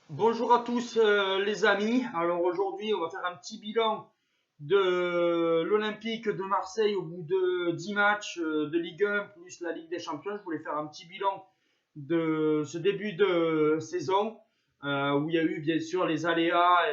Bonjour à tous les amis. Alors aujourd'hui, on va faire un petit bilan de l'Olympique de Marseille au bout de 10 matchs de Ligue 1 plus la Ligue des Champions. Je voulais faire un petit bilan de ce début de saison où il y a eu bien sûr les aléas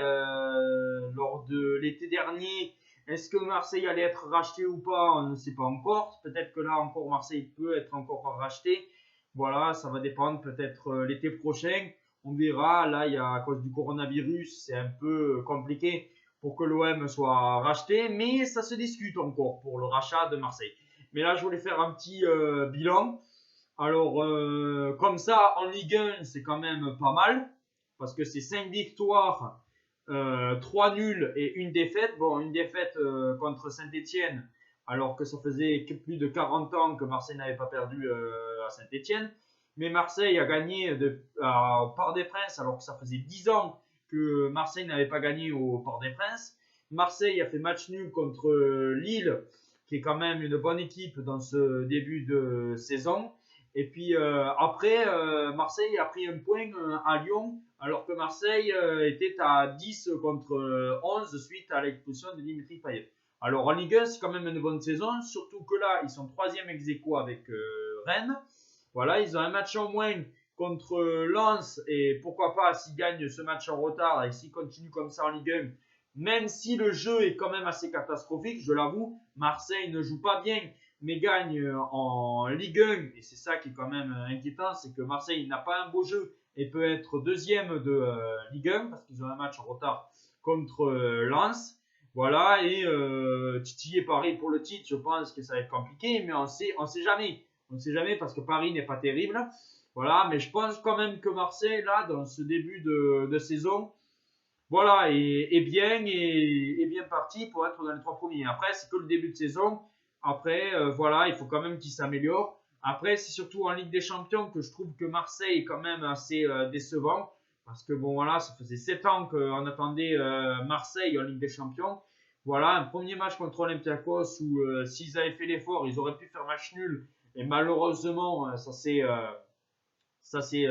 lors de l'été dernier. Est-ce que Marseille allait être racheté ou pas? On ne sait pas encore. Peut-être que là encore Marseille peut être encore racheté. Voilà, ça va dépendre peut-être l'été prochain. On verra. Là, il y a à cause du coronavirus, c'est un peu compliqué pour que l'OM soit racheté, mais ça se discute encore pour le rachat de Marseille. Mais là, je voulais faire un petit bilan. Alors, comme ça, en Ligue 1, c'est quand même pas mal, parce que c'est 5 victoires, 3 nuls et une défaite. Bon, une défaite contre Saint-Etienne, alors que ça faisait plus de 40 ans que Marseille n'avait pas perdu à Saint-Etienne. Mais Marseille a gagné au Parc des Princes, alors que ça faisait 10 ans que Marseille n'avait pas gagné au Parc des Princes. Marseille a fait match nul contre Lille, qui est quand même une bonne équipe dans ce début de saison. Et puis après, Marseille a pris un point à Lyon, alors que Marseille était à 10 contre 11 suite à l'expulsion de Dimitri Payet. Alors en Ligue 1, c'est quand même une bonne saison, surtout que là, ils sont troisième ex aequo avec Rennes. Voilà, ils ont un match en moins contre Lens, et pourquoi pas s'ils gagnent ce match en retard et s'ils continuent comme ça en Ligue 1, même si le jeu est quand même assez catastrophique, je l'avoue, Marseille ne joue pas bien, mais gagne en Ligue 1, et c'est ça qui est quand même inquiétant, c'est que Marseille n'a pas un beau jeu et peut être deuxième de Ligue 1, parce qu'ils ont un match en retard contre Lens. Voilà, et titiller Paris pour le titre, je pense que ça va être compliqué, mais on sait jamais. On ne sait jamais parce que Paris n'est pas terrible. Voilà, mais je pense quand même que Marseille, là, dans ce début de saison, voilà, est bien parti pour être dans les trois premiers. Après, c'est que le début de saison. Après, voilà, il faut quand même qu'il s'améliore. Après, c'est surtout en Ligue des Champions que je trouve que Marseille est quand même assez décevant. Parce que bon, voilà, ça faisait 7 ans qu'on attendait Marseille en Ligue des Champions. Voilà, un premier match contre Olympiakos où s'ils avaient fait l'effort, ils auraient pu faire match nul. Et malheureusement, ça s'est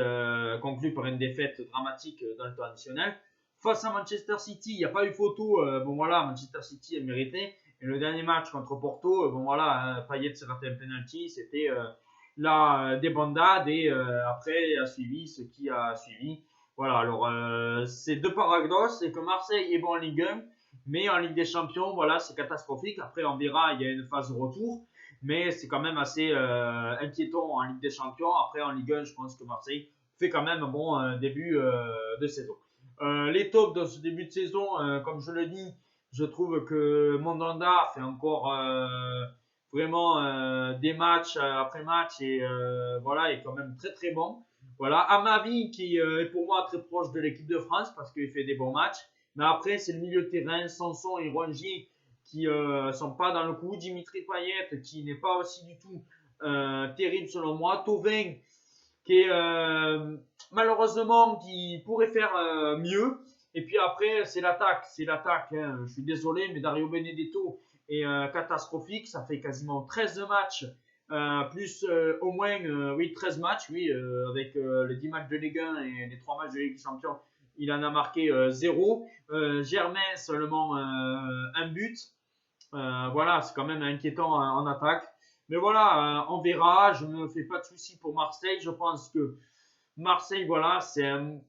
conclu par une défaite dramatique dans le temps additionnel. Face à Manchester City, il n'y a pas eu photo. Bon voilà, Manchester City a mérité. Et le dernier match contre Porto, bon voilà, Payet s'est raté un penalty. C'était la débandade et après a suivi ce qui a suivi. Voilà, alors c'est deux paradoxes, c'est que Marseille est bon en Ligue 1, mais en Ligue des Champions, voilà, c'est catastrophique. Après, on verra, il y a une phase de retour, mais c'est quand même assez inquiétant en Ligue des Champions. Après, en Ligue 1, je pense que Marseille fait quand même un bon début de saison. Les tops dans ce début de saison, comme je le dis, je trouve que Mandanda fait encore vraiment des matchs après match et voilà, est quand même très très bon. Voilà, Amavi qui est pour moi très proche de l'équipe de France parce qu'il fait des bons matchs. Mais après, c'est le milieu de terrain, Sanson et Rongier qui sont pas dans le coup. Dimitri Payet qui n'est pas aussi du tout terrible selon moi. Tovin qui est malheureusement qui pourrait faire mieux. Et puis après, c'est l'attaque. C'est l'attaque. Hein. Je suis désolé, mais Dario Benedetto est catastrophique. Ça fait quasiment 13 matchs. Plus au moins oui, 13 matchs, oui, avec les 10 matchs de Ligue 1 et les 3 matchs de Ligue des Champions, il en a marqué 0. Germain seulement un but. Voilà, c'est quand même inquiétant en attaque. Mais voilà, on verra. Je ne me fais pas de soucis pour Marseille. Je pense que Marseille, voilà, c'est un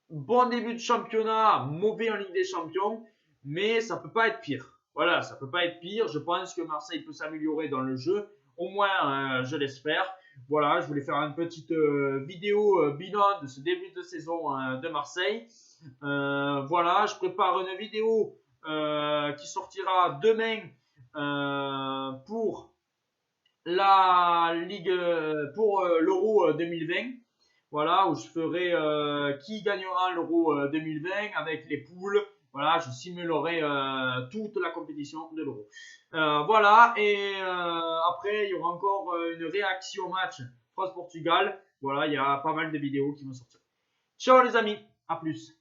bon début de championnat, mauvais en Ligue des Champions, mais ça peut pas être pire. Voilà, ça peut pas être pire. Je pense que Marseille peut s'améliorer dans le jeu. Au moins, je l'espère. Voilà, je voulais faire une petite vidéo bilan de ce début de saison de Marseille. Voilà, je prépare une vidéo qui sortira demain pour la Ligue, pour l'Euro 2020. Voilà, où je ferai qui gagnera l'Euro 2020 avec les poules. Voilà, je simulerai toute la compétition de l'Euro. Voilà, et après, il y aura encore une réaction match France-Portugal. Voilà, il y a pas mal de vidéos qui vont sortir. Ciao les amis, à plus.